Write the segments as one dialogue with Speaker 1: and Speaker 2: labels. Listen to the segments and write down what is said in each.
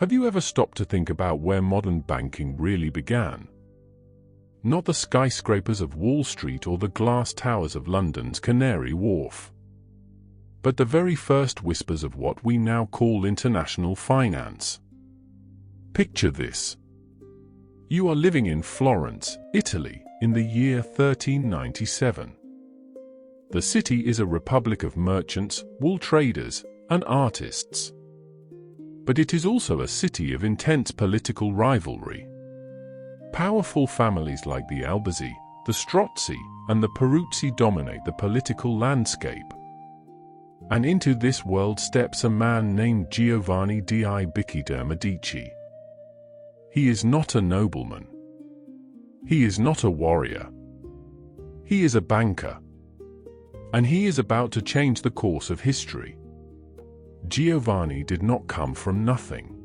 Speaker 1: Have you ever stopped to think about where modern banking really began? Not the skyscrapers of Wall Street or the glass towers of London's Canary Wharf, but the very first whispers of what we now call international finance. Picture this. You are living in Florence, Italy, in the year 1397. The city is a republic of merchants, wool traders, and artists. But it is also a city of intense political rivalry. Powerful families like the Albizzi, the Strozzi, and the Peruzzi dominate the political landscape. And into this world steps a man named Giovanni di Bicci de Medici. He is not a nobleman. He is not a warrior. He is a banker. And he is about to change the course of history. Giovanni did not come from nothing.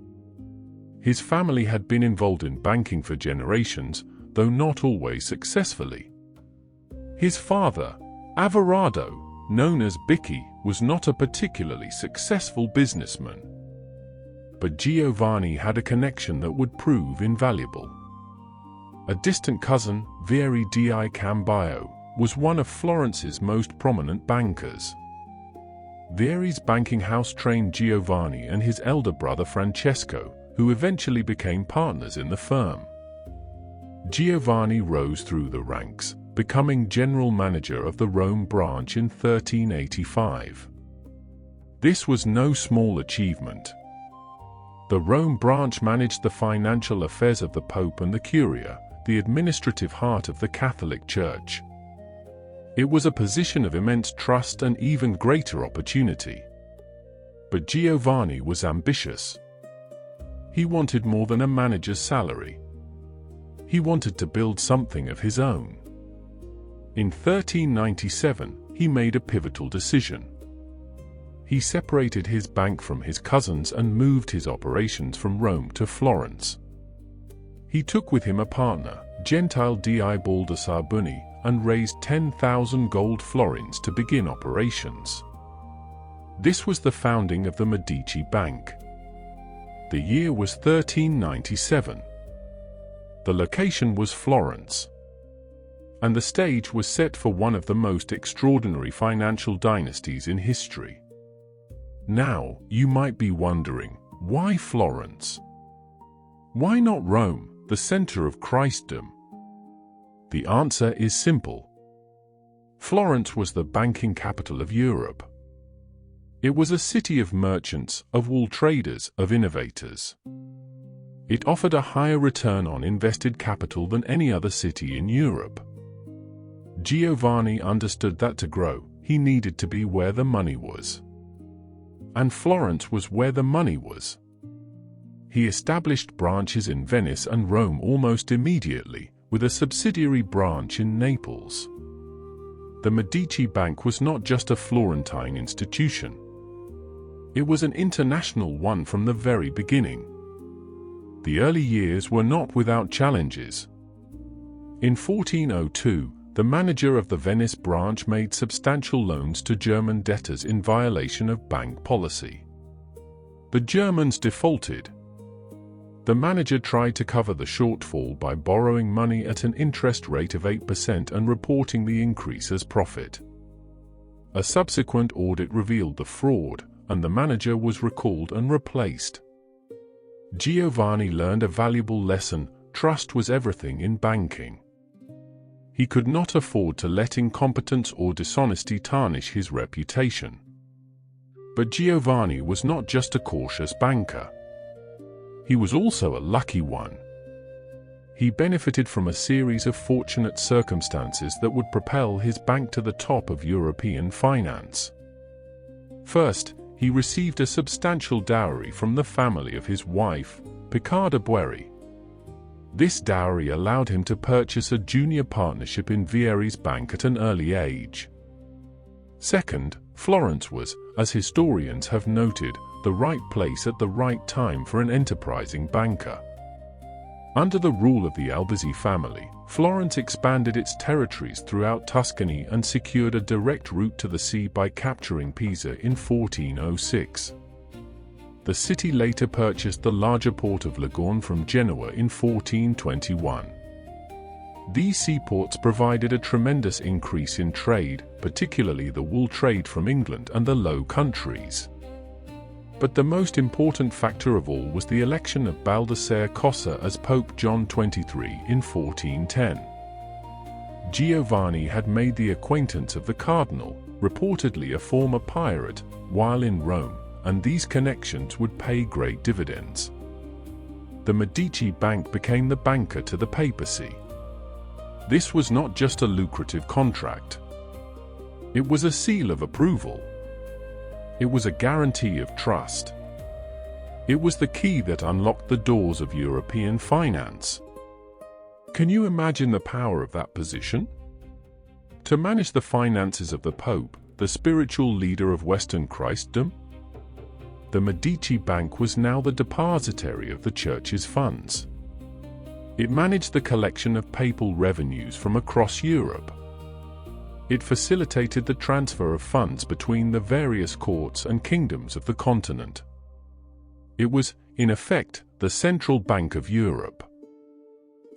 Speaker 1: His family had been involved in banking for generations, though not always successfully. His father, Averardo, known as Bicci, was not a particularly successful businessman. But Giovanni had a connection that would prove invaluable. A distant cousin, Vieri di Cambaio, was one of Florence's most prominent bankers. Vieri's banking house trained Giovanni and his elder brother Francesco, who eventually became partners in the firm. Giovanni rose through the ranks, becoming general manager of the Rome branch in 1385. This was no small achievement. The Rome branch managed the financial affairs of the Pope and the Curia, the administrative heart of the Catholic Church. It was a position of immense trust and even greater opportunity. But Giovanni was ambitious. He wanted more than a manager's salary. He wanted to build something of his own. In 1397, he made a pivotal decision. He separated his bank from his cousins and moved his operations from Rome to Florence. He took with him a partner, Gentile di Baldassarbuni, and raised 10,000 gold florins to begin operations. This was the founding of the Medici Bank. The year was 1397. The location was Florence. And the stage was set for one of the most extraordinary financial dynasties in history. Now, you might be wondering, why Florence? Why not Rome, the center of Christendom? The answer is simple. Florence was the banking capital of Europe. It was a city of merchants, of wool traders, of innovators. It offered a higher return on invested capital than any other city in Europe. Giovanni understood that to grow, he needed to be where the money was. And Florence was where the money was. He established branches in Venice and Rome almost immediately, with a subsidiary branch in Naples. The Medici Bank was not just a Florentine institution. It was an international one from the very beginning. The early years were not without challenges. In 1402, the manager of the Venice branch made substantial loans to German debtors in violation of bank policy. The Germans defaulted. The manager tried to cover the shortfall by borrowing money at an interest rate of 8% and reporting the increase as profit. A subsequent audit revealed the fraud, and the manager was recalled and replaced. Giovanni learned a valuable lesson: trust was everything in banking. He could not afford to let incompetence or dishonesty tarnish his reputation. But Giovanni was not just a cautious banker. He was also a lucky one. He benefited from a series of fortunate circumstances that would propel his bank to the top of European finance. First, he received a substantial dowry from the family of his wife, Piccarda Bueri. This dowry allowed him to purchase a junior partnership in Vieri's bank at an early age. Second, Florence was, as historians have noted, the right place at the right time for an enterprising banker. Under the rule of the Albizzi family, Florence expanded its territories throughout Tuscany and secured a direct route to the sea by capturing Pisa in 1406. The city later purchased the larger port of Livorno from Genoa in 1421. These seaports provided a tremendous increase in trade, particularly the wool trade from England and the Low Countries. But the most important factor of all was the election of Baldassare Cossa as Pope John XXIII in 1410. Giovanni had made the acquaintance of the cardinal, reportedly a former pirate, while in Rome, and these connections would pay great dividends. The Medici Bank became the banker to the papacy. This was not just a lucrative contract. It was a seal of approval. It was a guarantee of trust. It was the key that unlocked the doors of European finance. Can you imagine the power of that position? To manage the finances of the Pope, the spiritual leader of Western Christendom? The Medici Bank was now the depositary of the Church's funds. It managed the collection of papal revenues from across Europe. It facilitated the transfer of funds between the various courts and kingdoms of the continent. It was, in effect, the central bank of Europe.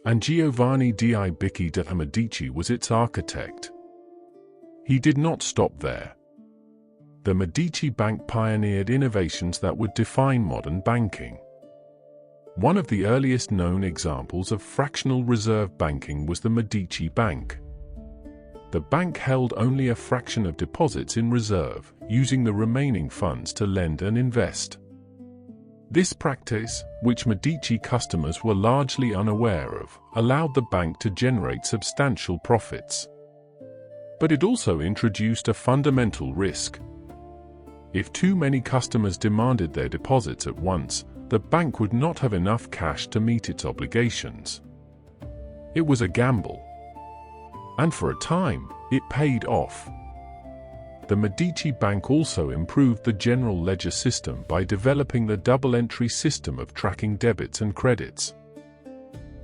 Speaker 1: And Giovanni di Bicci de' Medici was its architect. He did not stop there. The Medici Bank pioneered innovations that would define modern banking. One of the earliest known examples of fractional reserve banking was the Medici Bank. The bank held only a fraction of deposits in reserve, using the remaining funds to lend and invest. This practice, which Medici customers were largely unaware of, allowed the bank to generate substantial profits. But it also introduced a fundamental risk. If too many customers demanded their deposits at once, the bank would not have enough cash to meet its obligations. It was a gamble. And for a time, it paid off. The Medici Bank also improved the general ledger system by developing the double-entry system of tracking debits and credits.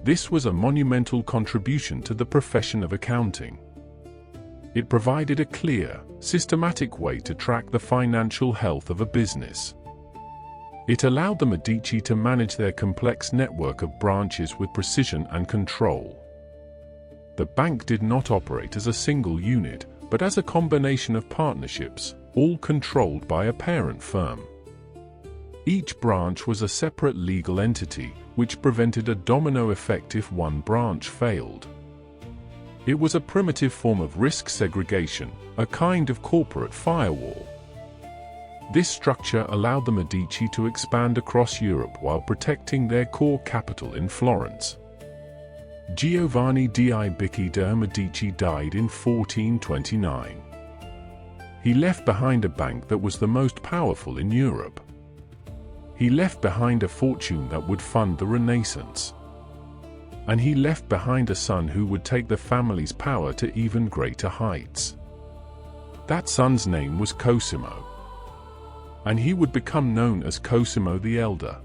Speaker 1: This was a monumental contribution to the profession of accounting. It provided a clear, systematic way to track the financial health of a business. It allowed the Medici to manage their complex network of branches with precision and control. The bank did not operate as a single unit, but as a combination of partnerships, all controlled by a parent firm. Each branch was a separate legal entity, which prevented a domino effect if one branch failed. It was a primitive form of risk segregation, a kind of corporate firewall. This structure allowed the Medici to expand across Europe while protecting their core capital in Florence. Giovanni di Bicci de' Medici died in 1429. He left behind a bank that was the most powerful in Europe. He left behind a fortune that would fund the Renaissance. And he left behind a son who would take the family's power to even greater heights. That son's name was Cosimo. And he would become known as Cosimo the Elder,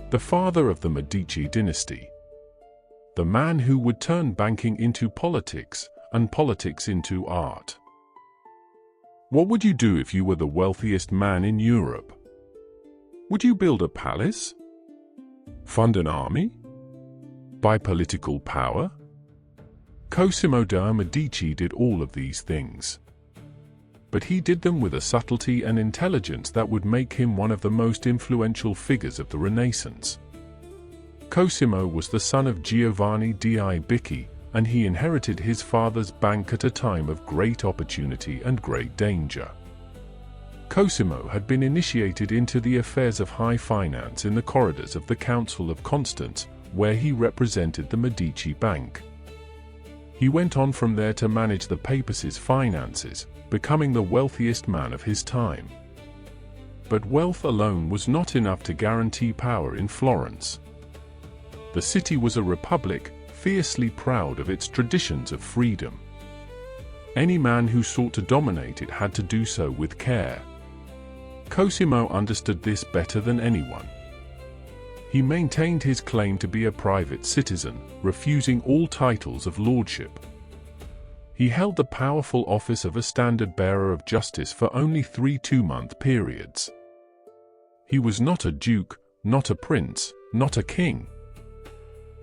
Speaker 1: the father of the Medici dynasty. The man who would turn banking into politics, and politics into art. What would you do if you were the wealthiest man in Europe? Would you build a palace? Fund an army? Buy political power? Cosimo de' Medici did all of these things. But he did them with a subtlety and intelligence that would make him one of the most influential figures of the Renaissance. Cosimo was the son of Giovanni di Bicci, and he inherited his father's bank at a time of great opportunity and great danger. Cosimo had been initiated into the affairs of high finance in the corridors of the Council of Constance, where he represented the Medici Bank. He went on from there to manage the papacy's finances, becoming the wealthiest man of his time. But wealth alone was not enough to guarantee power in Florence. The city was a republic, fiercely proud of its traditions of freedom. Any man who sought to dominate it had to do so with care. Cosimo understood this better than anyone. He maintained his claim to be a private citizen, refusing all titles of lordship. He held the powerful office of a standard-bearer of justice for only 3 two-month periods. He was not a duke, not a prince, not a king.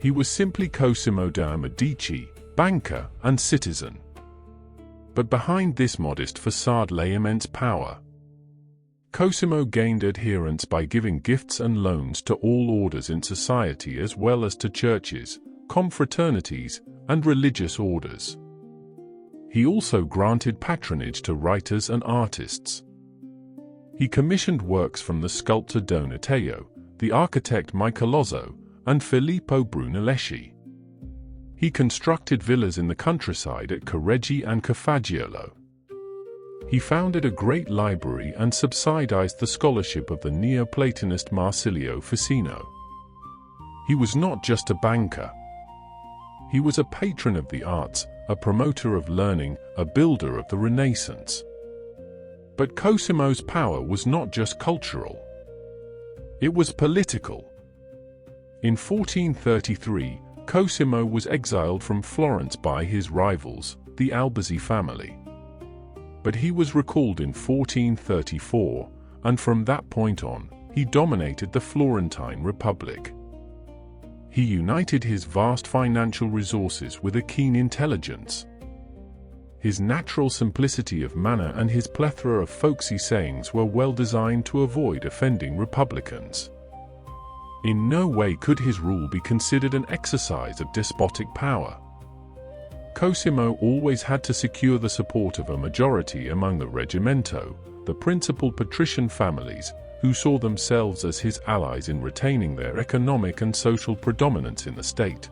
Speaker 1: He was simply Cosimo de Medici, banker and citizen. But behind this modest facade lay immense power. Cosimo gained adherents by giving gifts and loans to all orders in society as well as to churches, confraternities, and religious orders. He also granted patronage to writers and artists. He commissioned works from the sculptor Donatello, the architect Michelozzo, and Filippo Brunelleschi. He constructed villas in the countryside at Careggi and Cafaggiolo. He founded a great library and subsidized the scholarship of the Neoplatonist Marsilio Ficino. He was not just a banker. He was a patron of the arts, a promoter of learning, a builder of the Renaissance. But Cosimo's power was not just cultural. It was political. In 1433, Cosimo was exiled from Florence by his rivals, the Albizzi family. But he was recalled in 1434, and from that point on, he dominated the Florentine Republic. He united his vast financial resources with a keen intelligence. His natural simplicity of manner and his plethora of folksy sayings were well designed to avoid offending republicans. In no way could his rule be considered an exercise of despotic power. Cosimo always had to secure the support of a majority among the Regimento, the principal patrician families, who saw themselves as his allies in retaining their economic and social predominance in the state.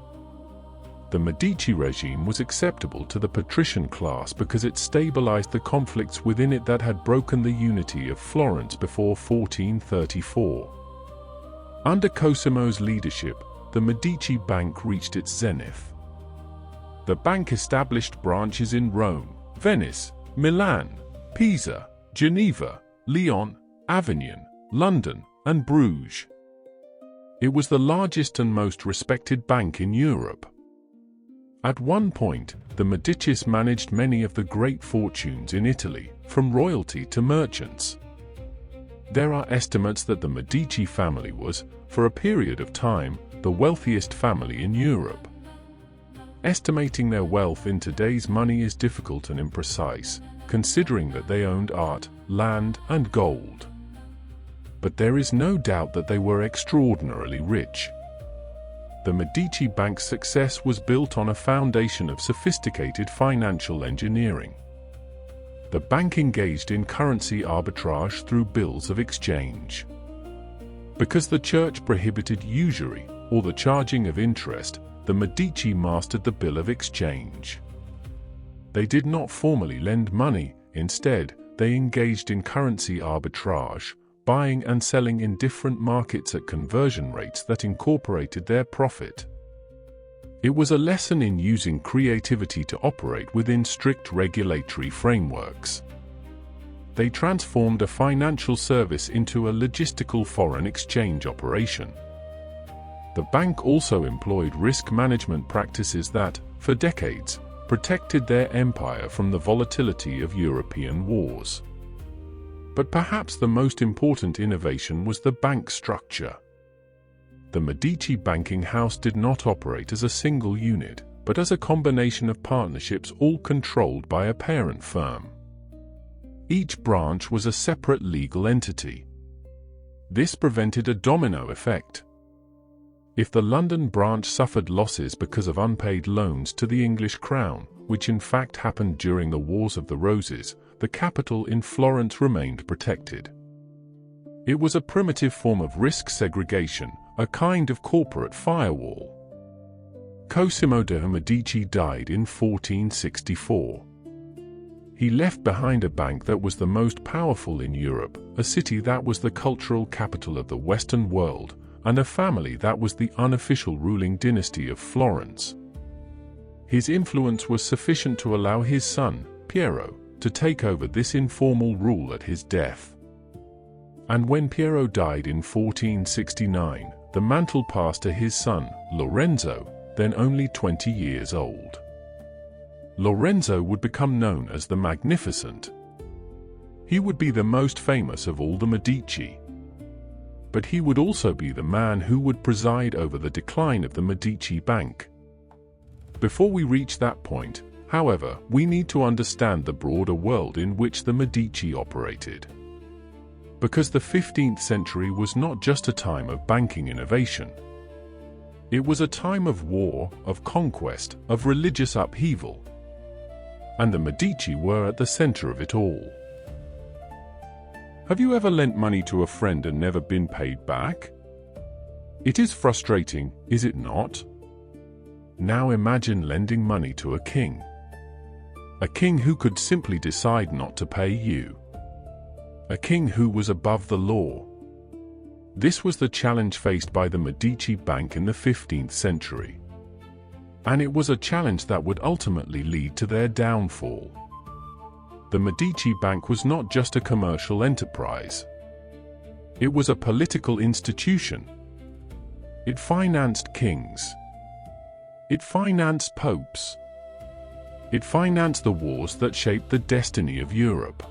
Speaker 1: The Medici regime was acceptable to the patrician class because it stabilized the conflicts within it that had broken the unity of Florence before 1434. Under Cosimo's leadership, the Medici Bank reached its zenith. The bank established branches in Rome, Venice, Milan, Pisa, Geneva, Lyon, Avignon, London, and Bruges. It was the largest and most respected bank in Europe. At one point, the Medicis managed many of the great fortunes in Italy, from royalty to merchants. There are estimates that the Medici family was, for a period of time, the wealthiest family in Europe. Estimating their wealth in today's money is difficult and imprecise, considering that they owned art, land, and gold. But there is no doubt that they were extraordinarily rich. The Medici Bank's success was built on a foundation of sophisticated financial engineering. The bank engaged in currency arbitrage through bills of exchange. Because the church prohibited usury, or the charging of interest, the Medici mastered the bill of exchange. They did not formally lend money, instead, they engaged in currency arbitrage, buying and selling in different markets at conversion rates that incorporated their profit. It was a lesson in using creativity to operate within strict regulatory frameworks. They transformed a financial service into a logistical foreign exchange operation. The bank also employed risk management practices that, for decades, protected their empire from the volatility of European wars. But perhaps the most important innovation was the bank structure. The Medici banking house did not operate as a single unit, but as a combination of partnerships all controlled by a parent firm. Each branch was a separate legal entity. This prevented a domino effect. If the London branch suffered losses because of unpaid loans to the English crown, which in fact happened during the Wars of the Roses, the capital in Florence remained protected. It was a primitive form of risk segregation, a kind of corporate firewall. Cosimo de Medici died in 1464. He left behind a bank that was the most powerful in Europe, a city that was the cultural capital of the Western world, and a family that was the unofficial ruling dynasty of Florence. His influence was sufficient to allow his son, Piero, to take over this informal rule at his death. And when Piero died in 1469, the mantle passed to his son, Lorenzo, then only 20 years old. Lorenzo would become known as the Magnificent. He would be the most famous of all the Medici. but he would also be the man who would preside over the decline of the Medici Bank. Before we reach that point, however, we need to understand the broader world in which the Medici operated. Because the 15th century was not just a time of banking innovation. It was a time of war, of conquest, of religious upheaval. And the Medici were at the center of it all. Have you ever lent money to a friend and never been paid back? It is frustrating, is it not? Now imagine lending money to a king. A king who could simply decide not to pay you. A king who was above the law. This was the challenge faced by the Medici Bank in the 15th century. And it was a challenge that would ultimately lead to their downfall. The Medici Bank was not just a commercial enterprise. It was a political institution. It financed kings. It financed popes. It financed the wars that shaped the destiny of Europe.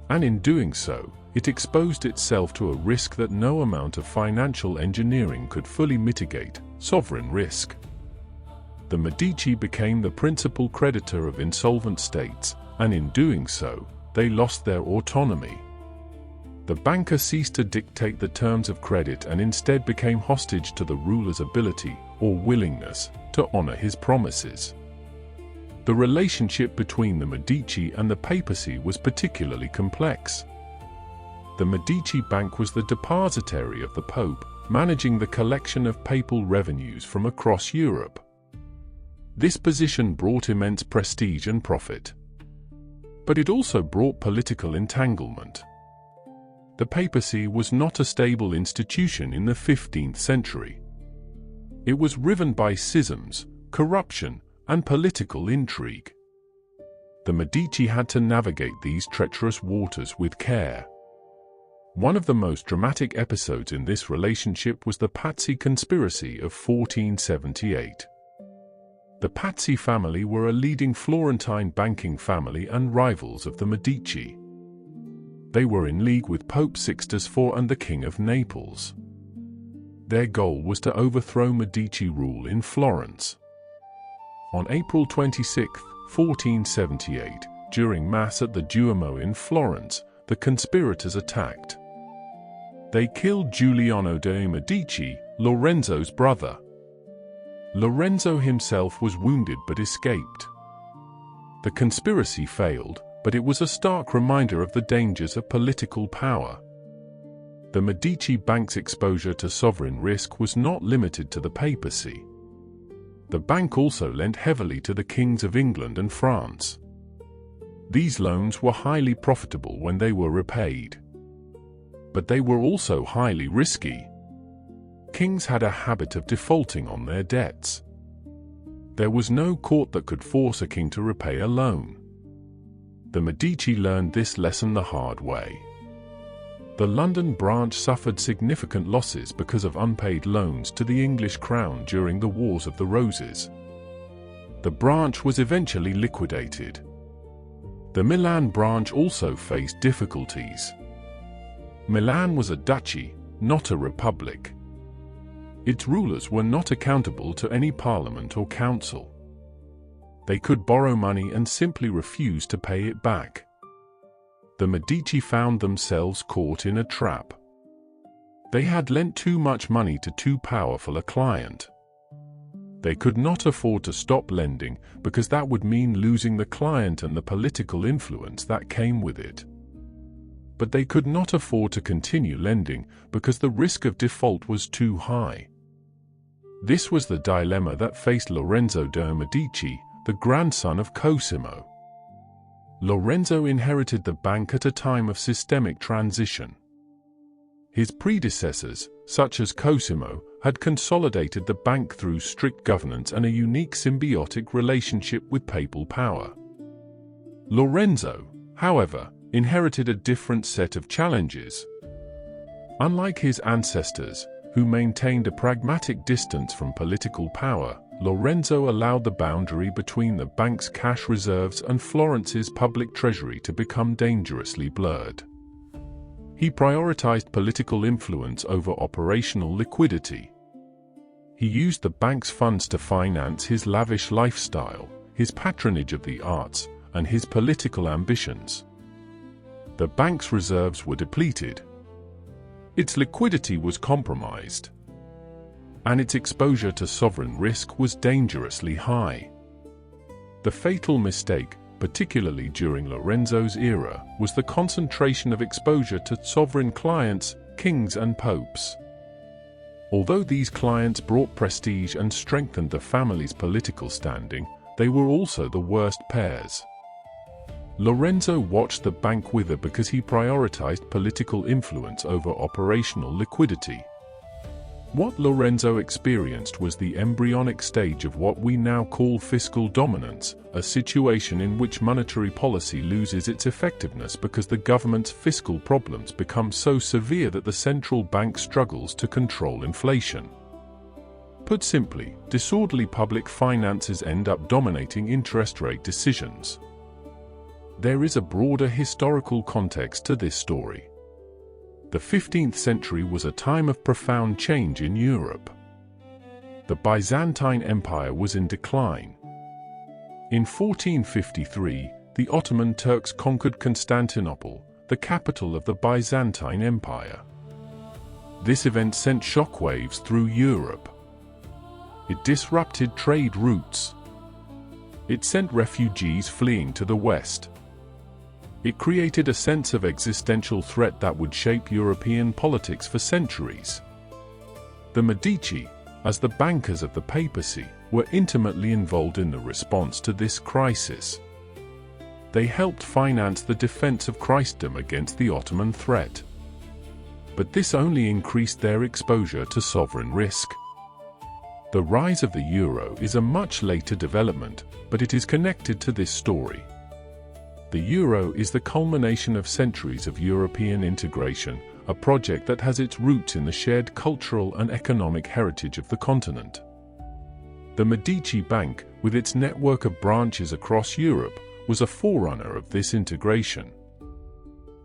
Speaker 1: And in doing so, it exposed itself to a risk that no amount of financial engineering could fully mitigate: sovereign risk. The Medici became the principal creditor of insolvent states, and in doing so, they lost their autonomy. The banker ceased to dictate the terms of credit and instead became hostage to the ruler's ability, or willingness, to honor his promises. The relationship between the Medici and the papacy was particularly complex. The Medici Bank was the depositary of the Pope, managing the collection of papal revenues from across Europe. This position brought immense prestige and profit. But it also brought political entanglement. The papacy was not a stable institution in the 15th century. It was riven by schisms, corruption, and political intrigue. The Medici had to navigate these treacherous waters with care. One of the most dramatic episodes in this relationship was the Pazzi conspiracy of 1478. The Pazzi family were a leading Florentine banking family and rivals of the Medici. They were in league with Pope Sixtus IV and the King of Naples. Their goal was to overthrow Medici rule in Florence. On April 26, 1478, during Mass at the Duomo in Florence, the conspirators attacked. They killed Giuliano de' Medici, Lorenzo's brother. Lorenzo himself was wounded but escaped. The conspiracy failed, but it was a stark reminder of the dangers of political power. The Medici Bank's exposure to sovereign risk was not limited to the papacy. The bank also lent heavily to the kings of England and France. These loans were highly profitable when they were repaid. But they were also highly risky. Kings had a habit of defaulting on their debts. There was no court that could force a king to repay a loan. The Medici learned this lesson the hard way. The London branch suffered significant losses because of unpaid loans to the English crown during the Wars of the Roses. The branch was eventually liquidated. The Milan branch also faced difficulties. Milan was a duchy, not a republic. Its rulers were not accountable to any parliament or council. They could borrow money and simply refuse to pay it back. The Medici found themselves caught in a trap. They had lent too much money to too powerful a client. They could not afford to stop lending because that would mean losing the client and the political influence that came with it. But they could not afford to continue lending because the risk of default was too high. This was the dilemma that faced Lorenzo de' Medici, the grandson of Cosimo. Lorenzo inherited the bank at a time of systemic transition. His predecessors, such as Cosimo, had consolidated the bank through strict governance and a unique symbiotic relationship with papal power. Lorenzo, however, inherited a different set of challenges. Unlike his ancestors, who maintained a pragmatic distance from political power, Lorenzo allowed the boundary between the bank's cash reserves and Florence's public treasury to become dangerously blurred. He prioritized political influence over operational liquidity. He used the bank's funds to finance his lavish lifestyle, his patronage of the arts, and his political ambitions. The bank's reserves were depleted. Its liquidity was compromised. And its exposure to sovereign risk was dangerously high. The fatal mistake, particularly during Lorenzo's era, was the concentration of exposure to sovereign clients, kings and popes. Although these clients brought prestige and strengthened the family's political standing, they were also the worst pairs. Lorenzo watched the bank wither because he prioritized political influence over operational liquidity. What Lorenzo experienced was the embryonic stage of what we now call fiscal dominance, a situation in which monetary policy loses its effectiveness because the government's fiscal problems become so severe that the central bank struggles to control inflation. Put simply, disorderly public finances end up dominating interest rate decisions. There is a broader historical context to this story. The 15th century was a time of profound change in Europe. The Byzantine Empire was in decline. In 1453, the Ottoman Turks conquered Constantinople, the capital of the Byzantine Empire. This event sent shockwaves through Europe. It disrupted trade routes. It sent refugees fleeing to the west. It created a sense of existential threat that would shape European politics for centuries. The Medici, as the bankers of the papacy, were intimately involved in the response to this crisis. They helped finance the defense of Christendom against the Ottoman threat. But this only increased their exposure to sovereign risk. The rise of the euro is a much later development, but it is connected to this story. The euro is the culmination of centuries of European integration, a project that has its roots in the shared cultural and economic heritage of the continent. The Medici Bank, with its network of branches across Europe, was a forerunner of this integration.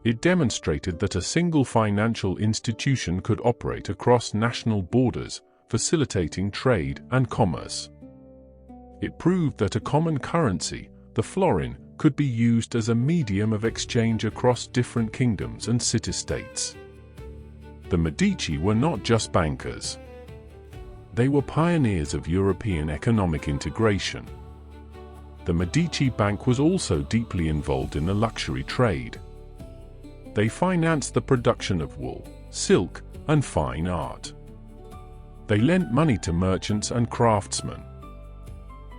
Speaker 1: It demonstrated that a single financial institution could operate across national borders, facilitating trade and commerce. It proved that a common currency, the florin, could be used as a medium of exchange across different kingdoms and city-states. The Medici were not just bankers. They were pioneers of European economic integration. The Medici Bank was also deeply involved in the luxury trade. They financed the production of wool, silk, and fine art. They lent money to merchants and craftsmen.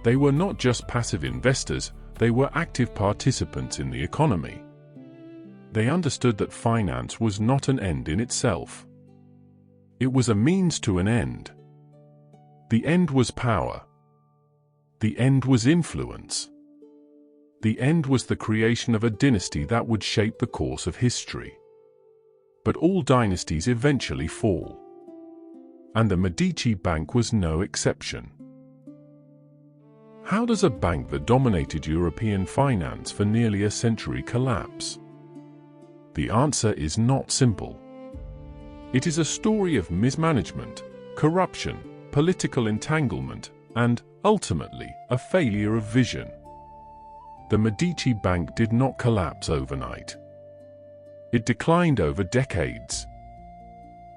Speaker 1: They were not just passive investors, they were active participants in the economy. They understood that finance was not an end in itself. It was a means to an end. The end was power. The end was influence. The end was the creation of a dynasty that would shape the course of history. But all dynasties eventually fall. And the Medici Bank was no exception. How does a bank that dominated European finance for nearly a century collapse? The answer is not simple. It is a story of mismanagement, corruption, political entanglement, and, ultimately, a failure of vision. The Medici Bank did not collapse overnight. It declined over decades.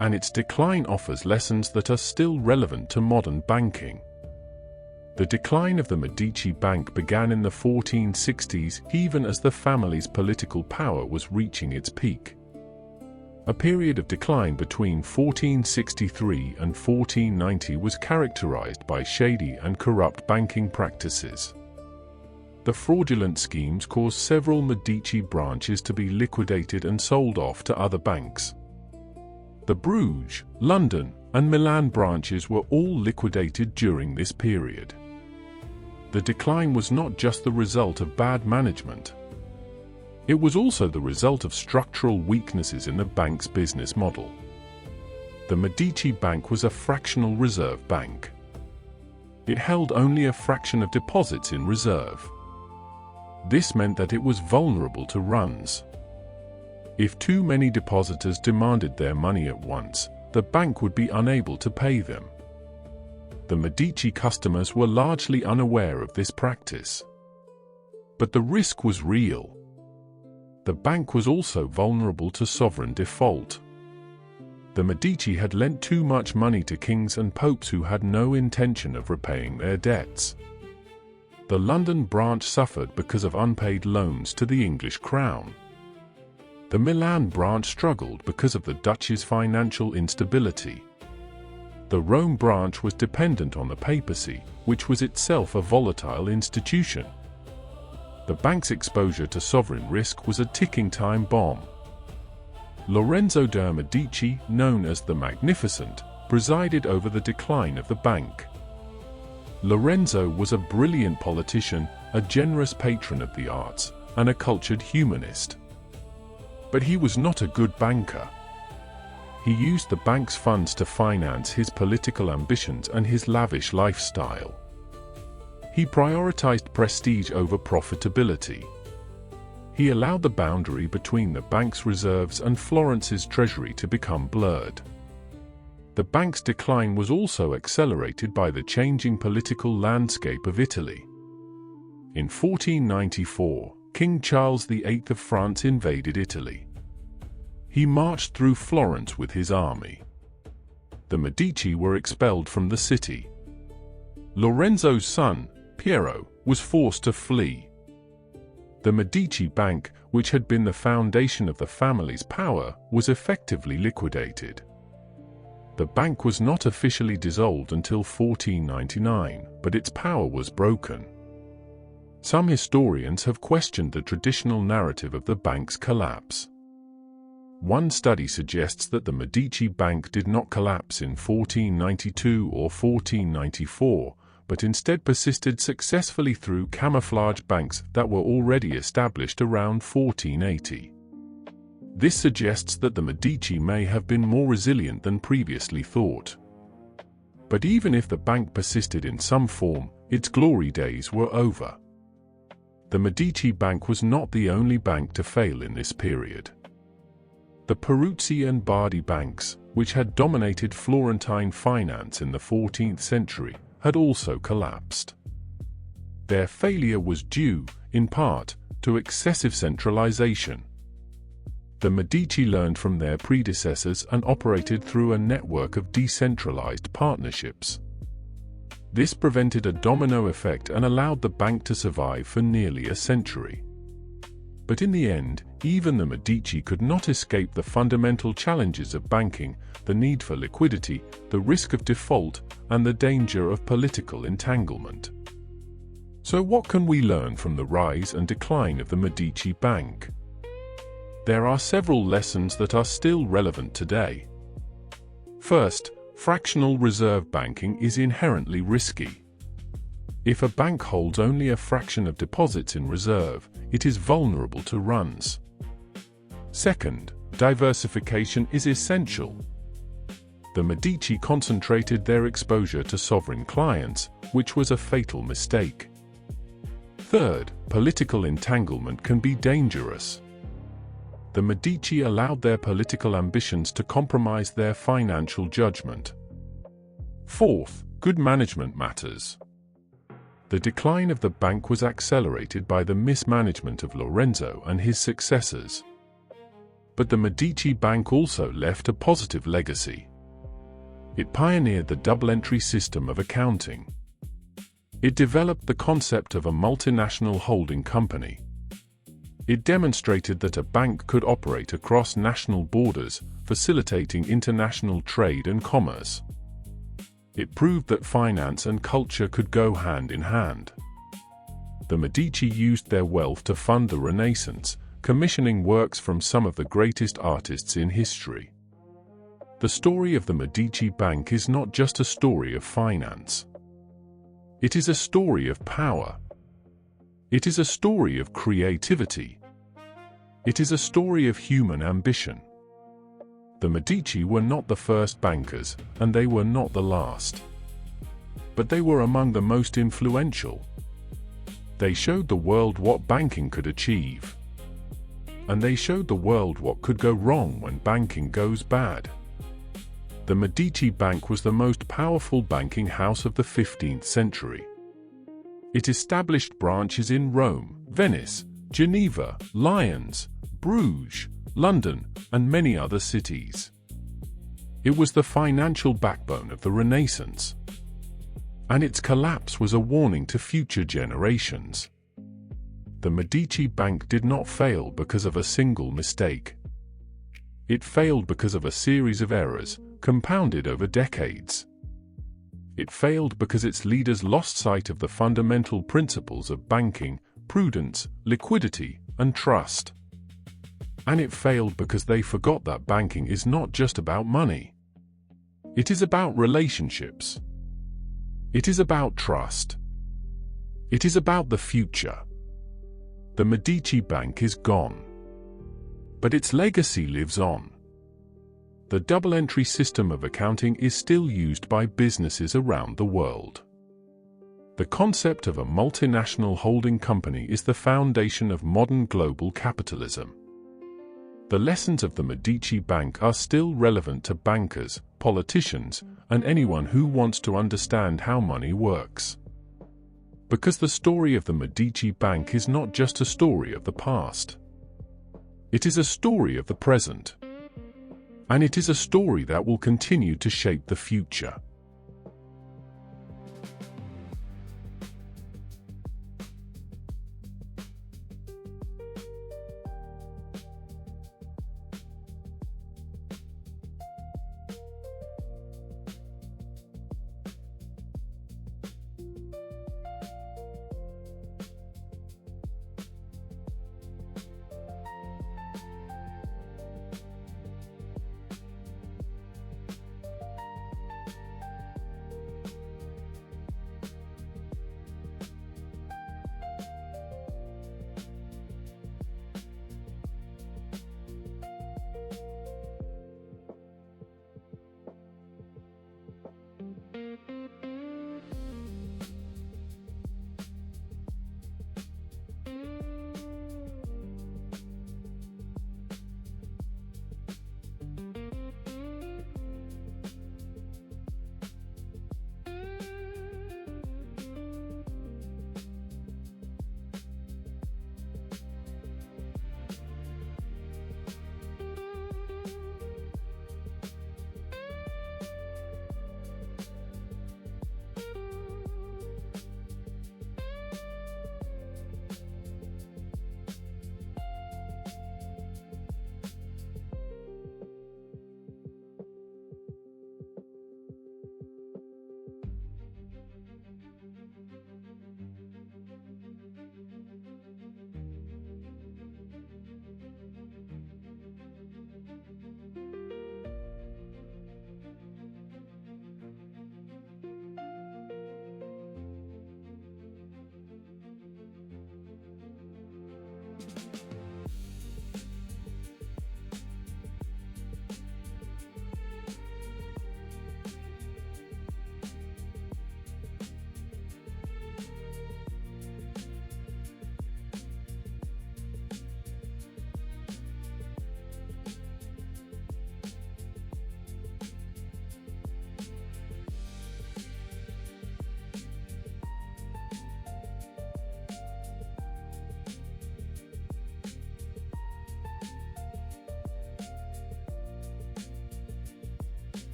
Speaker 1: And its decline offers lessons that are still relevant to modern banking. The decline of the Medici Bank began in the 1460s, even as the family's political power was reaching its peak. A period of decline between 1463 and 1490 was characterized by shady and corrupt banking practices. The fraudulent schemes caused several Medici branches to be liquidated and sold off to other banks. The Bruges, London, and Milan branches were all liquidated during this period. The decline was not just the result of bad management. It was also the result of structural weaknesses in the bank's business model. The Medici Bank was a fractional reserve bank. It held only a fraction of deposits in reserve. This meant that it was vulnerable to runs. If too many depositors demanded their money at once, the bank would be unable to pay them. The Medici customers were largely unaware of this practice. But the risk was real. The bank was also vulnerable to sovereign default. The Medici had lent too much money to kings and popes who had no intention of repaying their debts. The London branch suffered because of unpaid loans to the English crown. The Milan branch struggled because of the Dutch's financial instability. The Rome branch was dependent on the papacy, which was itself a volatile institution. The bank's exposure to sovereign risk was a ticking time bomb. Lorenzo de Medici, known as the Magnificent, presided over the decline of the bank. Lorenzo was a brilliant politician, a generous patron of the arts, and a cultured humanist. But he was not a good banker. He used the bank's funds to finance his political ambitions and his lavish lifestyle. He prioritized prestige over profitability. He allowed the boundary between the bank's reserves and Florence's treasury to become blurred. The bank's decline was also accelerated by the changing political landscape of Italy. In 1494, King Charles VIII of France invaded Italy. He marched through Florence with his army. The Medici were expelled from the city. Lorenzo's son, Piero, was forced to flee. The Medici Bank, which had been the foundation of the family's power, was effectively liquidated. The bank was not officially dissolved until 1499, but its power was broken. Some historians have questioned the traditional narrative of the bank's collapse. One study suggests that the Medici Bank did not collapse in 1492 or 1494, but instead persisted successfully through camouflage banks that were already established around 1480. This suggests that the Medici may have been more resilient than previously thought. But even if the bank persisted in some form, its glory days were over. The Medici Bank was not the only bank to fail in this period. The Peruzzi and Bardi banks, which had dominated Florentine finance in the 14th century, had also collapsed. Their failure was due, in part, to excessive centralization. The Medici learned from their predecessors and operated through a network of decentralized partnerships. This prevented a domino effect and allowed the bank to survive for nearly a century. But in the end, even the Medici could not escape the fundamental challenges of banking: the need for liquidity, the risk of default, and the danger of political entanglement. So what can we learn from the rise and decline of the Medici Bank? There are several lessons that are still relevant today. First, fractional reserve banking is inherently risky. If a bank holds only a fraction of deposits in reserve, it is vulnerable to runs. Second, diversification is essential. The Medici concentrated their exposure to sovereign clients, which was a fatal mistake. Third, political entanglement can be dangerous. The Medici allowed their political ambitions to compromise their financial judgment. Fourth, good management matters. The decline of the bank was accelerated by the mismanagement of Lorenzo and his successors. But the Medici Bank also left a positive legacy. It pioneered the double-entry system of accounting. It developed the concept of a multinational holding company. It demonstrated that a bank could operate across national borders, facilitating international trade and commerce. It proved that finance and culture could go hand in hand. The Medici used their wealth to fund the Renaissance, commissioning works from some of the greatest artists in history. The story of the Medici Bank is not just a story of finance. It is a story of power. It is a story of creativity. It is a story of human ambition. The Medici were not the first bankers, and they were not the last. But they were among the most influential. They showed the world what banking could achieve. and they showed the world what could go wrong when banking goes bad. The Medici Bank was the most powerful banking house of the 15th century. It established branches in Rome, Venice, Geneva, Lyons, Bruges, London, and many other cities. It was the financial backbone of the Renaissance, and its collapse was a warning to future generations. The Medici Bank did not fail because of a single mistake. It failed because of a series of errors, compounded over decades. It failed because its leaders lost sight of the fundamental principles of banking, prudence, liquidity, and trust. And it failed because they forgot that banking is not just about money. It is about relationships. It is about trust. It is about the future. The Medici Bank is gone, but its legacy lives on. The double-entry system of accounting is still used by businesses around the world. The concept of a multinational holding company is the foundation of modern global capitalism. The lessons of the Medici Bank are still relevant to bankers, politicians, and anyone who wants to understand how money works. Because the story of the Medici Bank is not just a story of the past. It is a story of the present. And it is a story that will continue to shape the future.